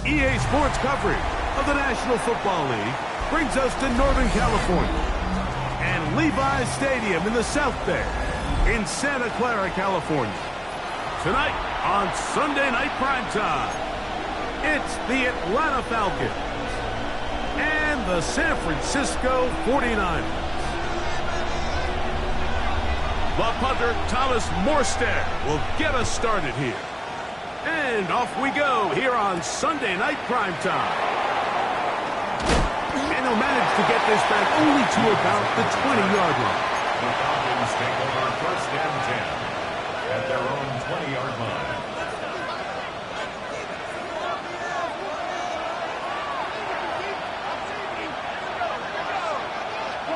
EA Sports coverage of the National Football League brings us to Northern California and Levi's Stadium in the South Bay in Santa Clara, California. Tonight on Sunday Night Primetime, it's the Atlanta Falcons and the San Francisco 49ers. The punter, Thomas Morstead, will get us started here. And off we go here on Sunday Night Primetime. And he'll manage to get this back only to about the 20-yard line. The Falcons take over first and 10 at their own 20-yard line.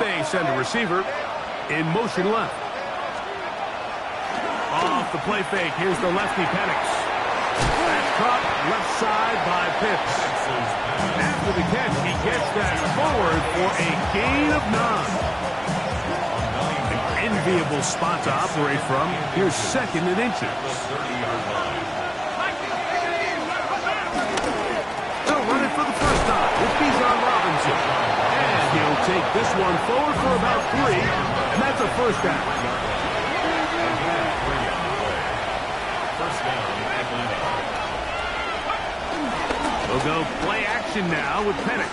They send a receiver in motion left. Off the play fake, here's the lefty Penix. That's caught left side by Pitts. After the catch, he gets that forward for a gain of 9. An enviable spot to operate from. Here's second and inches. They'll run it for the first time with Bijan Robinson. And he'll take this one forward for about 3, and that's a first down. We'll go play action now with Penix.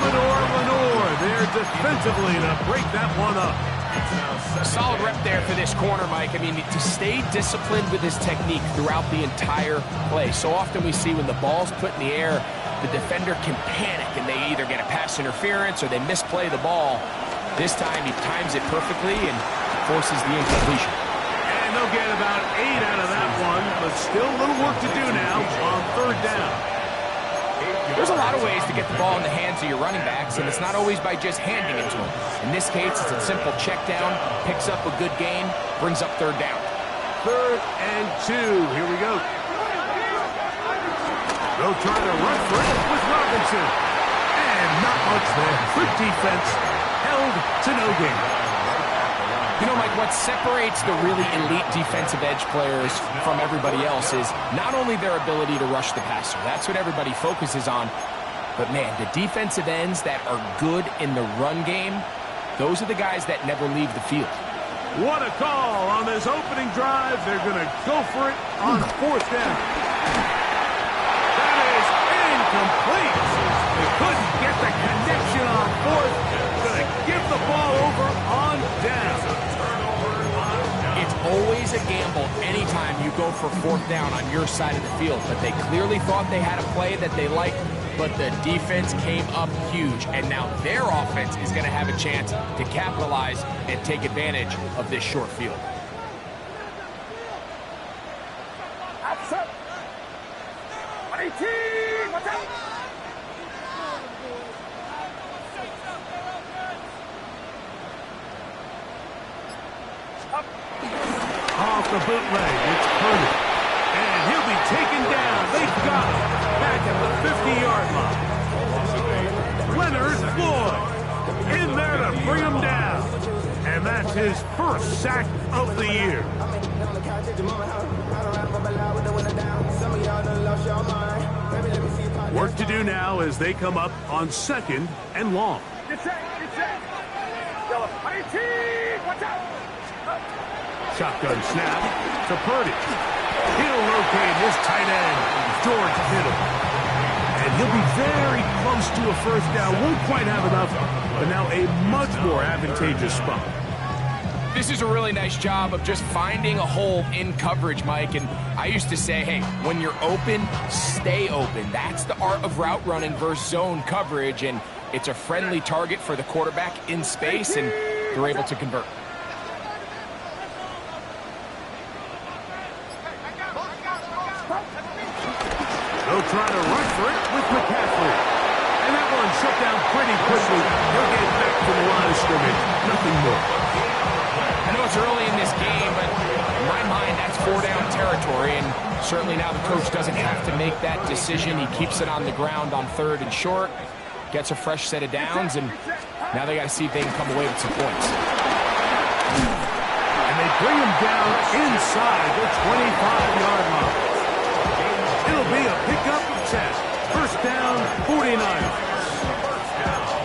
Lenore there defensively to break that one up. A solid rep there for this corner, Mike. I mean, to stay disciplined with his technique throughout the entire play. So often we see when the ball's put in the air, the defender can panic and they either get a pass interference or they misplay the ball. This time he times it perfectly and forces the incompletion. And they'll get about 8 out of that one, but still a little work to do now on third down. There's a lot of ways to get the ball in the hands of your running backs, and it's not always by just handing it to them. In this case, it's a simple check down, picks up a good gain, brings up third down. 3rd and 2. Here we go. They'll try to run for it with Robinson. And not much there. Good defense. Held to no gain. You know, Mike, what separates the really elite defensive edge players from everybody else is not only their ability to rush the passer. That's what everybody focuses on. But, man, the defensive ends that are good in the run game, those are the guys that never leave the field. What a call on this opening drive. They're going to go for it on 4th down. That is incomplete. They couldn't get the connection on 4th. Going to give the ball over on down. It's always a gamble anytime you go for 4th down on your side of the field, but they clearly thought they had a play that they liked, but the defense came up huge, and now their offense is going to have a chance to capitalize and take advantage of this short field. Off the bootleg, it's Purdy. And he'll be taken down. They've got him back at the 50-yard line. Leonard Floyd in there to bring him down. And that's his first sack of the year. Work to do now as they come up on 2nd and long. Shotgun snap to Purdy. He'll locate his tight end, George Kittle. And he'll be very close to a first down. Won't quite have enough, but now a much more advantageous spot. This is a really nice job of just finding a hole in coverage, Mike. And I used to say, hey, when you're open, stay open. That's the art of route running versus zone coverage. And it's a friendly target for the quarterback in space, and they're able to convert. They'll try to run for it with McCaffrey. And that one shut down pretty quickly. He'll get back to the line of scrimmage, nothing more. I know it's early in this game, but in my mind, that's 4-down territory, and certainly now the coach doesn't have to make that decision. He keeps it on the ground on 3rd and short, gets a fresh set of downs, and now they got to see if they can come away with some points. And they bring him down inside the 25-yard line. It'll be a pickup of 10. First down, 49.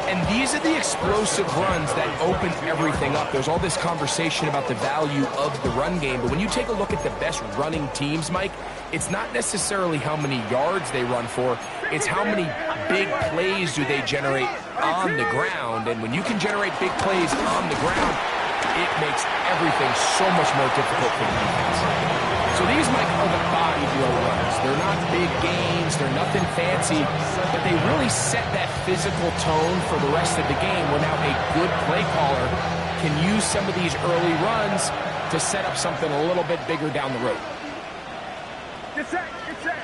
And these are the explosive runs that open everything up. There's all this conversation about the value of the run game, but when you take a look at the best running teams, Mike, it's not necessarily how many yards they run for, it's how many big plays do they generate on the ground. And when you can generate big plays on the ground, it makes everything so much more difficult for the defense. So these, Mike, are the body blow runs. They're not big gains, they're nothing fancy, but they really set that physical tone for the rest of the game where now a good play caller can use some of these early runs to set up something a little bit bigger down the road. Get set, get set.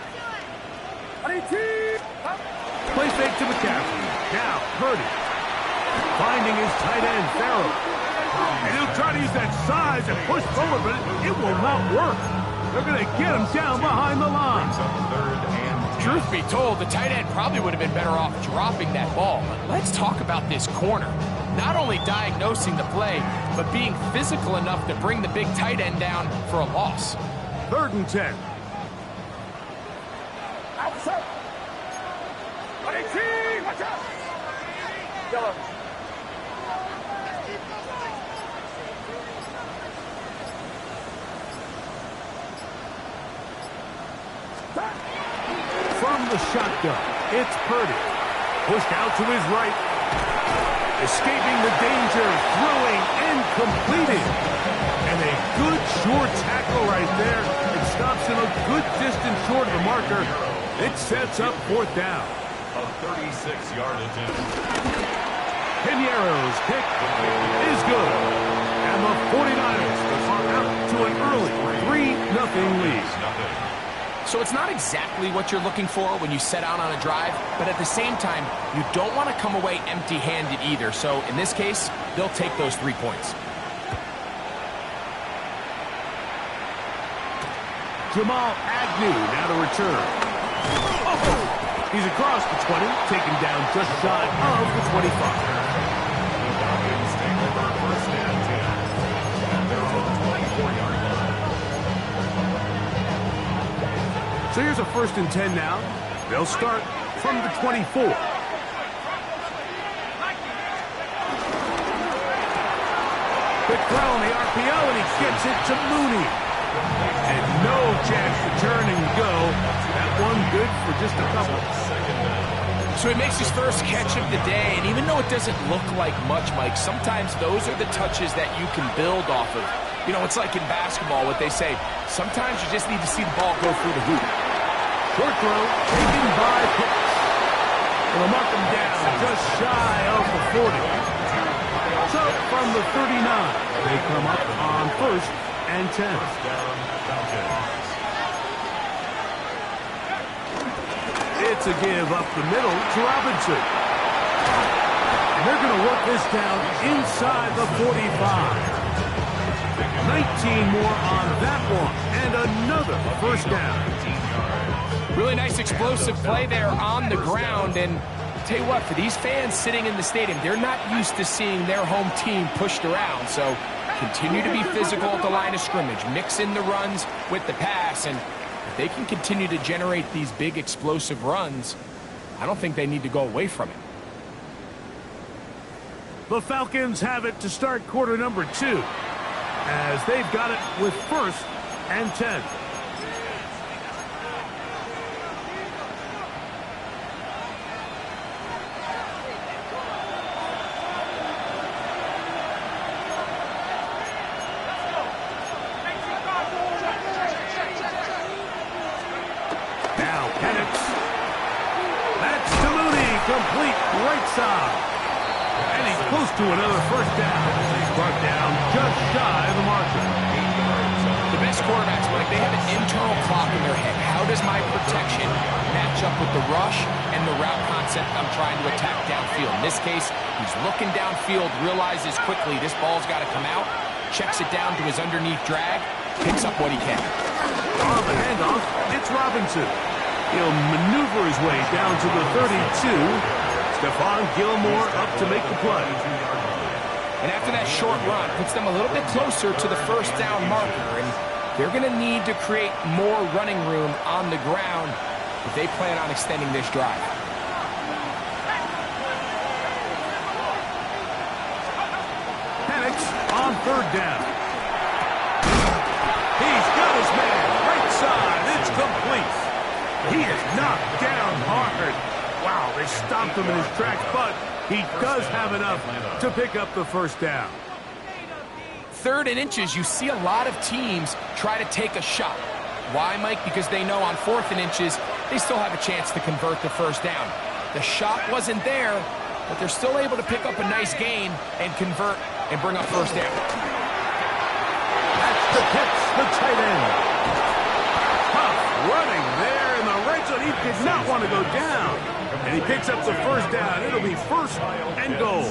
Play fake to McCaffrey. Now, Purdy. Finding his tight end, Farrell. And he'll try to use that size and push forward, but it will not work. They're going to get him down behind the line. Truth be told, the tight end probably would have been better off dropping that ball. But let's talk about this corner. Not only diagnosing the play, but being physical enough to bring the big tight end down for a loss. 3rd and 10. Outside. Watch out. Yellow. From the shotgun, it's Purdy. Pushed out to his right. Escaping the danger, throwing and completing. And a good short tackle right there. It stops him a good distance short of the marker. It sets up 4th down. A 36-yard attempt. Piñeiro's kick is good. And the 49ers are out to an early 3-0 lead. So it's not exactly what you're looking for when you set out on a drive, but at the same time, you don't want to come away empty-handed either. So in this case, they'll take those 3 points. Jamal Agnew now to return. Oh! He's across the 20, taken down just shy of the 25. Falcons take over 1st and 10 at their own 24-yard line. So here's a 1st and 10 now. They'll start from the 24. Quick throw on the RPO, and he gets it to Mooney. And no chance to turn and go. That one good for just a couple. So he makes his first catch of the day, and even though it doesn't look like much, Mike, sometimes those are the touches that you can build off of. You know, it's like in basketball, what they say, sometimes you just need to see the ball go through the hoop. Short throw, taken by Pitts. They'll mark him down just shy of the 40. So from the 39, they come up on 1st and 10. It's a give up the middle to Robinson. And they're going to work this down inside the 45. 19 more on that one, and another 1st down. Really nice explosive play there on the ground, and I'll tell you what, for these fans sitting in the stadium, they're not used to seeing their home team pushed around, so continue to be physical at the line of scrimmage, mix in the runs with the pass, and if they can continue to generate these big explosive runs, I don't think they need to go away from it. The Falcons have it to start quarter number 2, as they've got it with 1st and 10. Now Penix. That's to Mooney, complete right side. And he's close to another 1st down. He's brought down just shy of the marker. The best quarterbacks, Mike, they have an internal clock in their head. How does my protection match up with the rush and the route concept concept, I'm trying to attack downfield. In this case, he's looking downfield, realizes quickly this ball's got to come out, checks it down to his underneath drag, picks up what he can. On the handoff, it's Robinson. He'll maneuver his way down to the 32. Stephon Gilmore up to make the play. And after that short run, puts them a little bit closer to the first down marker. And they're going to need to create more running room on the ground if they plan on extending this drive. Penix on third down. He's got his man. Right side. It's complete. He is knocked down hard. Wow, they stopped him in his tracks, but he does have enough to pick up the first down. 3rd and inches, you see a lot of teams try to take a shot. Why, Mike? Because they know on 4th and inches, they still have a chance to convert the first down. The shot wasn't there, but they're still able to pick up a nice gain and convert and bring up first down. That's the pitch, the tight end. Tough running there in the red zone. He did not want to go down. And he picks up the first down. It'll be 1st and goal.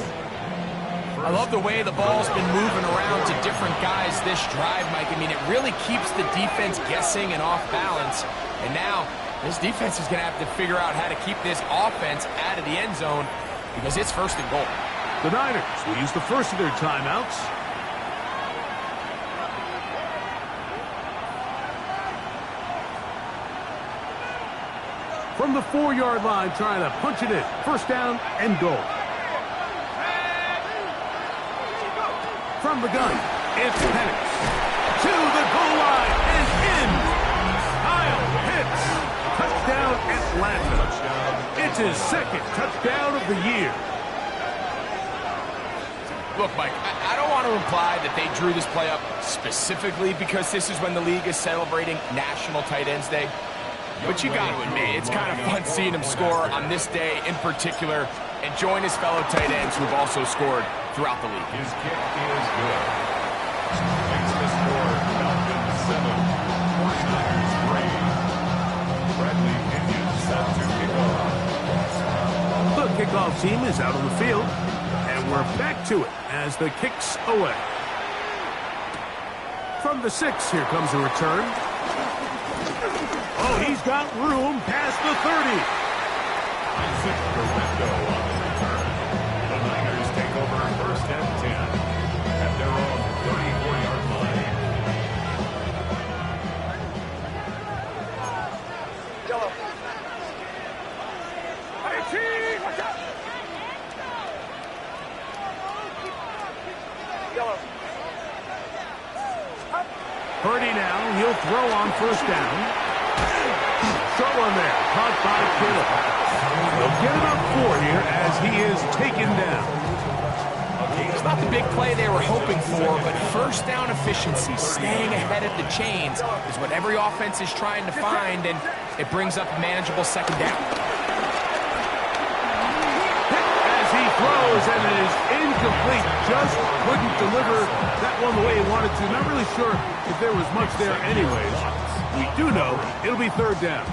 I love the way the ball's been moving around to different guys this drive, Mike. I mean, it really keeps the defense guessing and off balance. And now, this defense is going to have to figure out how to keep this offense out of the end zone because it's 1st and goal. The Niners will use the first of their timeouts. From the 4-yard line, trying to punch it in. 1st down and goal. From the gun, it's Penix. To the goal line and in. Kyle Pitts. Touchdown, Atlanta. It's his 2nd touchdown of the year. Look, Mike, I don't want to imply that they drew this play up specifically because this is when the league is celebrating National Tight Ends Day. But you got to admit, it's kind of fun seeing him score on this day in particular and join his fellow tight ends who have also scored throughout the league. His kick is good. Makes the score Falcons 7, 49ers 3. Bradley Pinion set to kick off. The kickoff team is out on the field, and we're back to it as the kick's away. From the 6, here comes a return. Oh, he's got room past the 30. Isaac Guerrero on the return. The Niners take over 1st and 10 at their own 34-yard line. Yellow. Watch out. Yellow. Purdy now, he'll throw on 1st down. Throw on there, caught by Kittle. They'll get it up 4 here as he is taken down. It's not the big play they were hoping for, but 1st down efficiency, staying ahead of the chains, is what every offense is trying to find, and it brings up a manageable 2nd down. As he throws, and it is incomplete. Just couldn't deliver that one the way he wanted to. Not really sure if there was much there anyways. We do know it'll be 3rd down.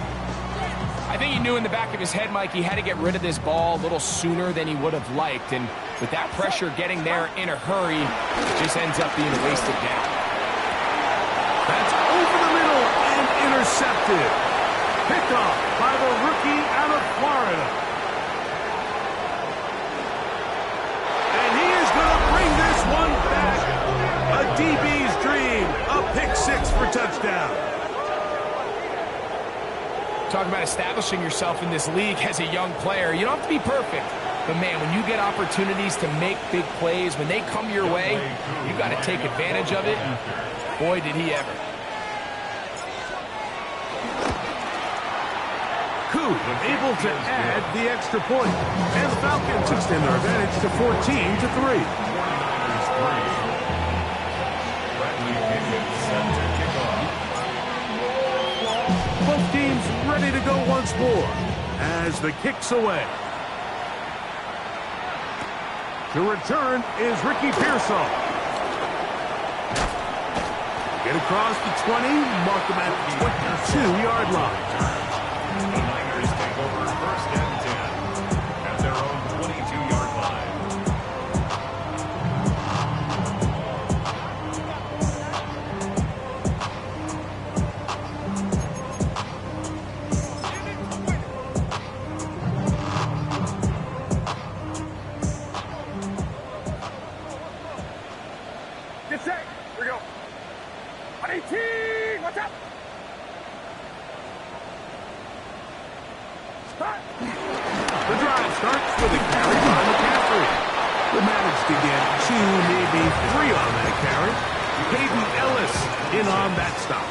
I think he knew in the back of his head, Mike, he had to get rid of this ball a little sooner than he would have liked. And with that pressure getting there in a hurry, it just ends up being a wasted down. That's over the middle and intercepted. Picked off by the rookie out of Florida. And he is going to bring this one back. A DB's dream. A pick 6 for touchdown. Talk about establishing yourself in this league as a young player. You don't have to be perfect. But, man, when you get opportunities to make big plays, when they come your way, you got to take advantage of it. And boy, did he ever. Coup able to add the extra point. And the Falcons extend their advantage to 14-3. Bradley Pinion set to kick off. Both teams ready to go once more as the kick's away. To return is Ricky Pearsall. Get across the 20, mark him at the 22-yard line. The Niners take over 1st and 10. The drive starts with a carry by McCaffrey. They managed to get 2, maybe 3 on that carry. Hayden Ellis in on that stop.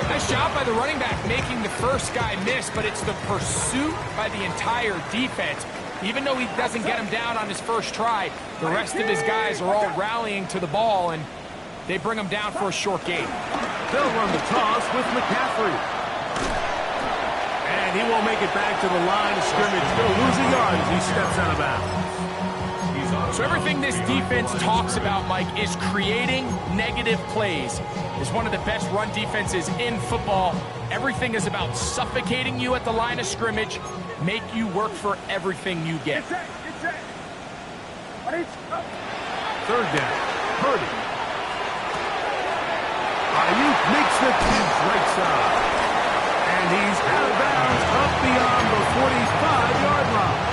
Nice job by the running back making the first guy miss, but it's the pursuit by the entire defense. Even though he doesn't get him down on his first try, the rest of his guys are all rallying to the ball, and they bring him down for a short gain. They'll run the toss with McCaffrey. And he won't make it back to the line of scrimmage. Still losing yards as he steps out of bounds. So everything this defense talks about, Mike, is creating negative plays. It's one of the best run defenses in football. Everything is about suffocating you at the line of scrimmage, make you work for everything you get. Third down, Purdy. Ayuk makes the catch right side. And he's out of bounds up beyond the 45-yard line.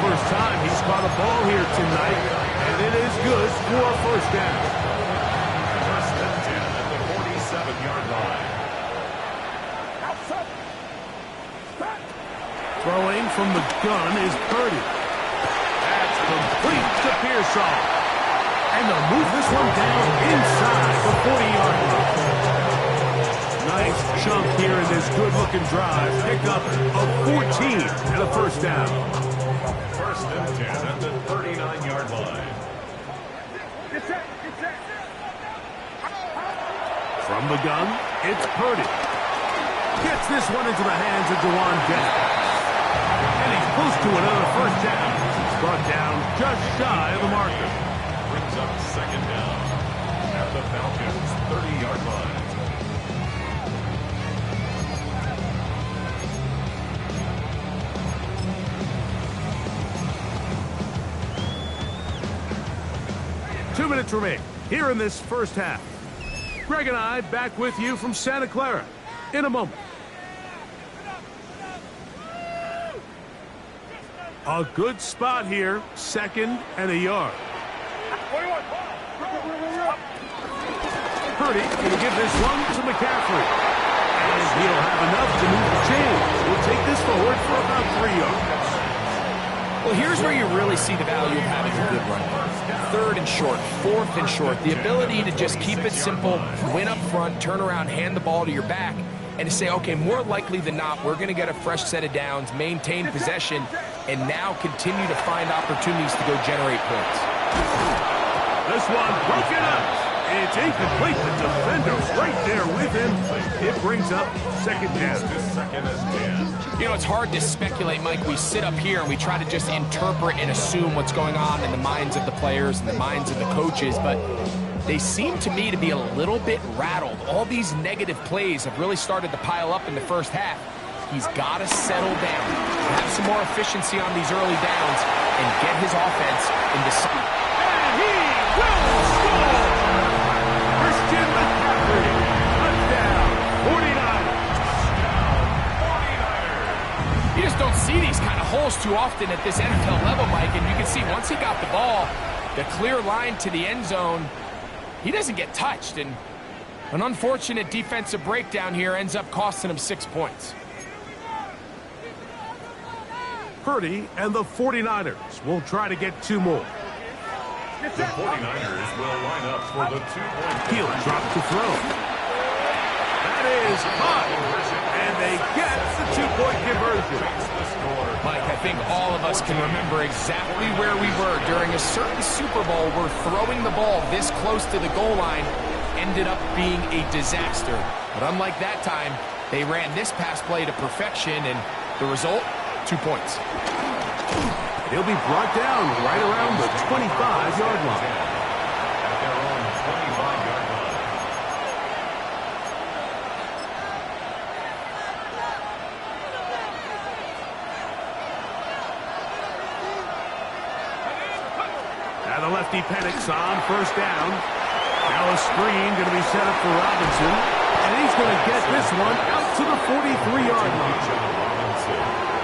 First time he's caught a ball here tonight, and it is good for a first down. First and 10 at the 47-yard line. Throwing from the gun is Purdy. That's complete to Pearsall. And they'll move this one down inside the 40-yard line. Nice chunk here in this good-looking drive. Pick up a 14 and a first down. First and 10 at the 39-yard line. From the gun, it's Purdy. Gets this one into the hands of Jawan Jennings. And he's close to another first down. Brought down just shy of the marker. Brings up second down at the Falcons' 30-yard line. Two minutes remain here in this first half. Greg and I back with you from Santa Clara in a moment. A good spot here, 2nd and a yard. Purdy going to give this one to McCaffrey. And he'll have enough to move the chains. We'll take this forward for about 3 yards. Well, here's where you really see the value of having a good run. 3rd and short, 4th and short. The ability to just keep it simple, win up front, turn around, hand the ball to your back, and to say, okay, more likely than not, we're going to get a fresh set of downs, maintain possession, and now continue to find opportunities to go generate points. This one broken up. It's incomplete. The defender's right there with him. It brings up second down. Second and 10. You know, it's hard to speculate, Mike. We sit up here and we try to just interpret and assume what's going on in the minds of the players and the minds of the coaches, but they seem to me to be a little bit rattled. All these negative plays have really started to pile up in the first half. He's got to settle down, have some more efficiency on these early downs, and get his offense into some. And he will score! Christian McCaffrey, touchdown, 49ers. You just don't see these kind of holes too often at this NFL level, Mike, and you can see once he got the ball, the clear line to the end zone, he doesn't get touched, and an unfortunate defensive breakdown here ends up costing him 6 points. Purdy and the 49ers will try to get 2 more. The 49ers will line up for the 2-point He'll drop to throw. That is high, and they get the 2-point conversion. Mike, I think all of us can remember exactly where we were during a certain Super Bowl where throwing the ball this close to the goal line ended up being a disaster. But unlike that time, they ran this pass play to perfection, and the result, 2 points. He'll be brought down right around the 25-yard line. At their own 25-yard line. Now the lefty panics on first down. Now a screen going to be set up for Robinson. And he's going to get this one out to the 43-yard line.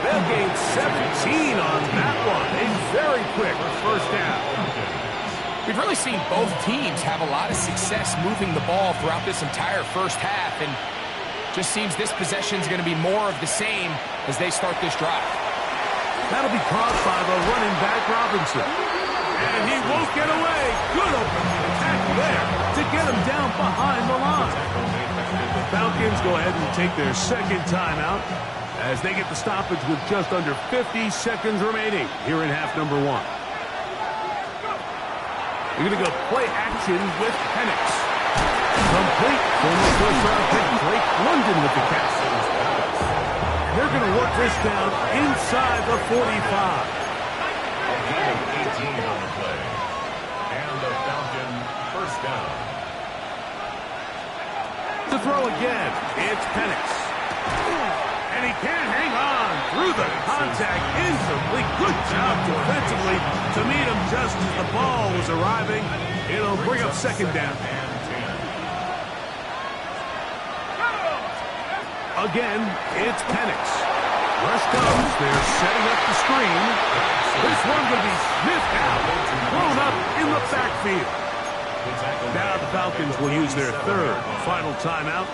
They'll gain 17 on that one. A very quick first down. We've really seen both teams have a lot of success moving the ball throughout this entire first half, and just seems this possession is going to be more of the same as they start this drive. That'll be caught by the running back, Robinson. And he won't get away. Good open tackle there to get him down behind the line. The Falcons go ahead and take their second timeout as they get the stoppage with just under 50 seconds remaining here in half number 1. We're going to go play action with Penix. Complete former first-round pick Blake London with the catch. They're going to work this down inside the 45. A gain of 18 on the play. And the Falcon first down. To throw again, it's Penix. And he can't hang on through the contact. Incomplete. Good job defensively to meet him just as the ball was arriving. It'll bring up second down. Again, it's Penix. Rush comes. They're setting up the screen. This one will be sniffed out, thrown up in the backfield. Now the Falcons will use their third final timeout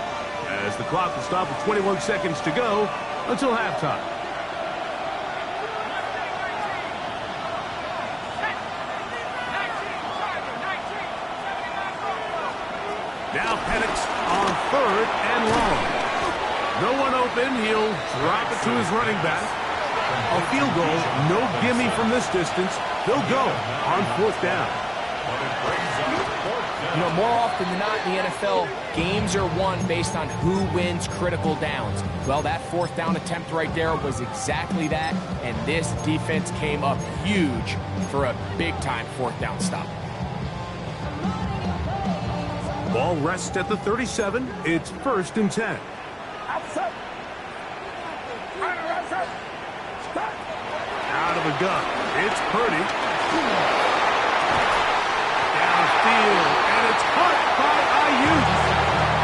as the clock will stop with 21 seconds to go until halftime. Now Penix on third and long. No one open. He'll drop it to his running back. A field goal, no gimme from this distance. They'll go on fourth down. You know, more often than not in the NFL, games are won based on who wins critical downs. Well, that fourth down attempt right there was exactly that, and this defense came up huge for a big-time fourth down stop. Ball rests at the 37. It's 1st and 10. Out of the gun, it's Purdy. Downfield, and it's caught by Ayuk.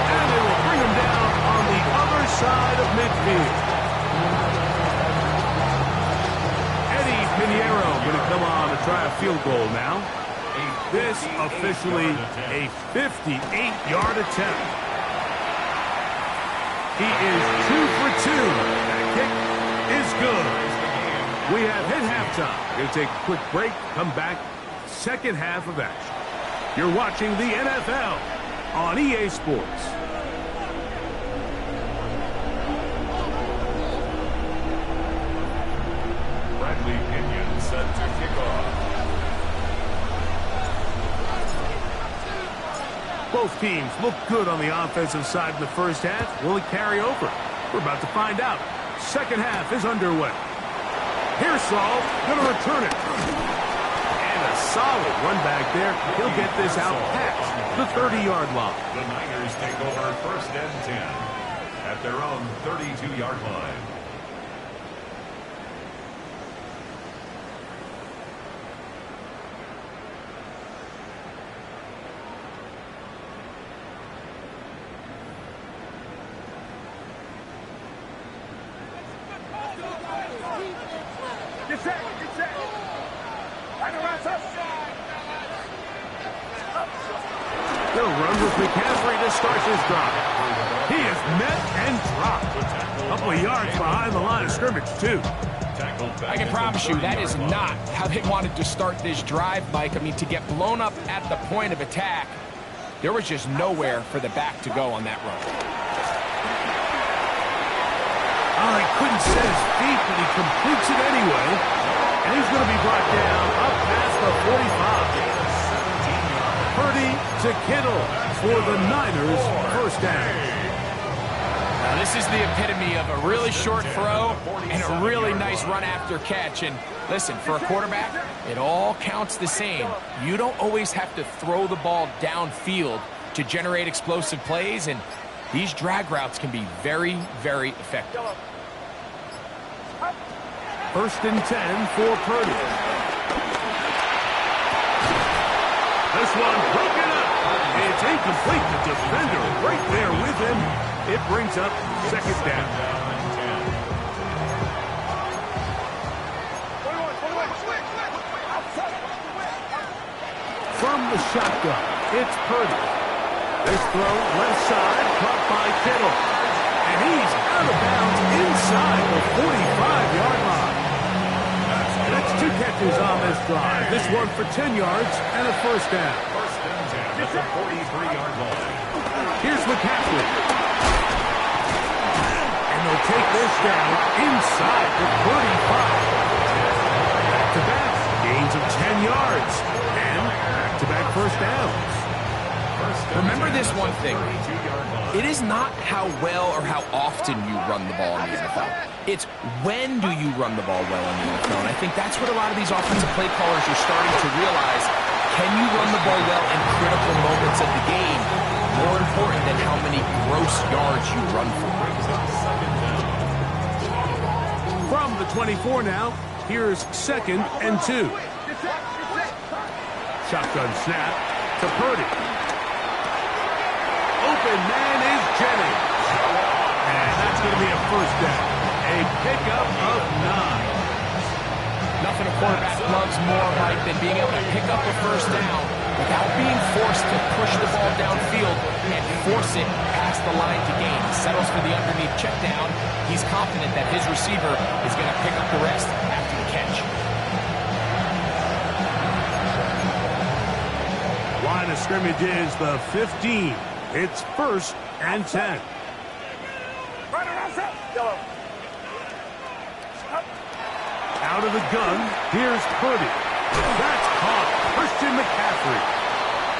And they will bring him down on the other side of midfield. Eddie Pinheiro going to come on to try a field goal now. This officially a 58-yard attempt. He is 2 for 2. That kick is good. We have hit halftime. We're going to take a quick break, come back, second half of action. You're watching the NFL on EA Sports. Bradley Pinion set to kick off. Both teams look good on the offensive side in the first half. Will it carry over? We're about to find out. Second half is underway. Pearsall going to return it. And a solid run back there. He'll get this out past the 30-yard line. The Niners take over 1st and 10 at their own 32-yard line. They'll run with McCaffrey to start this drive. He is met and dropped. A couple of yards behind the line of scrimmage, too. I can promise you that is not how they wanted to start this drive, Mike. I mean, to get blown up at the point of attack, there was just nowhere for the back to go on that run. Oh, he couldn't set his feet, but he completes it anyway. And he's going to be brought down up past the 45. Purdy to Kittle for the Niners, first down. Now, this is the epitome of a really short throw and a really nice run after catch. And listen, for a quarterback, it all counts the same. You don't always have to throw the ball downfield to generate explosive plays, and these drag routes can be very, very effective. 1st and 10 for Purdy. This one broken up. It's incomplete. The defender right there with him. It brings up second down. From the shotgun, it's Purdy. This throw left side, caught by Kittle. And he's out of bounds inside the 45-yard line. last drive. This one for 10 yards and a first down. First and 10 at the 43-yard line. Here's McCaffrey. And they'll take this down inside the 35. Back-to-back gains of 10 yards. And back-to-back first downs. Remember this one thing. It is not how well or how often you run the ball in the NFL. It's when do you run the ball well in the NFL. And I think that's what a lot of these offensive play callers are starting to realize. Can you run the ball well in critical moments of the game? More important than how many gross yards you run for. From the 24 now, here's 2nd and 2. Shotgun snap to Purdy. Open man is Jennings. And that's going to be a first down. A pickup of 9. Nothing a quarterback loves more, Mike, than being able to pick up a first down without being forced to push the ball downfield and force it past the line to gain. He settles for the underneath check down. He's confident that his receiver is going to pick up the rest after the catch. Line of scrimmage is the 15. It's 1st and 10. Out of the gun, here's Purdy. That's caught. Christian McCaffrey.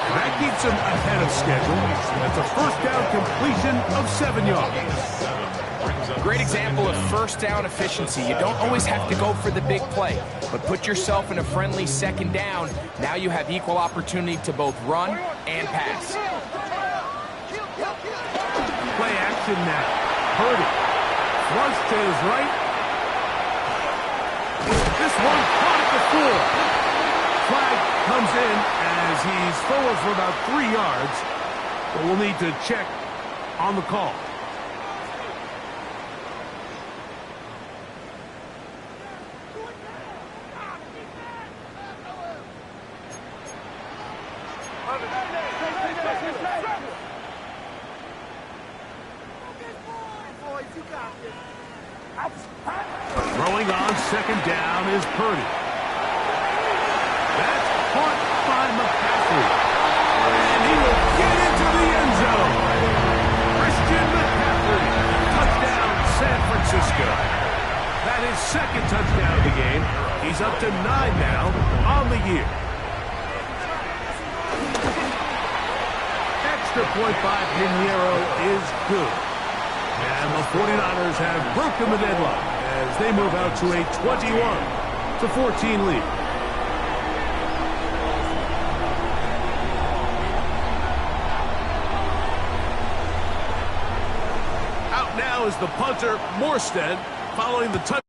And that keeps him ahead of schedule. That's a first down completion of 7 yards. Great example of first down efficiency. You don't always have to go for the big play, but put yourself in a friendly second down. Now you have equal opportunity to both run and pass. Play action now. Purdy. Flush to his right. This one caught at the 4. Flag comes in as he's forward for about 3 yards. But we'll need to check on the call. Throwing on 2nd down is Purdy. That's caught by McCaffrey. And he will get into the end zone. Christian McCaffrey. Touchdown, San Francisco. That is 2nd touchdown of the game. He's up to 9 now on the year. Extra point by Pinheiro is good. And the 49ers have broken the deadlock as they move out to a 21-14 lead. Out now is the punter, Morstead, following the touchdown.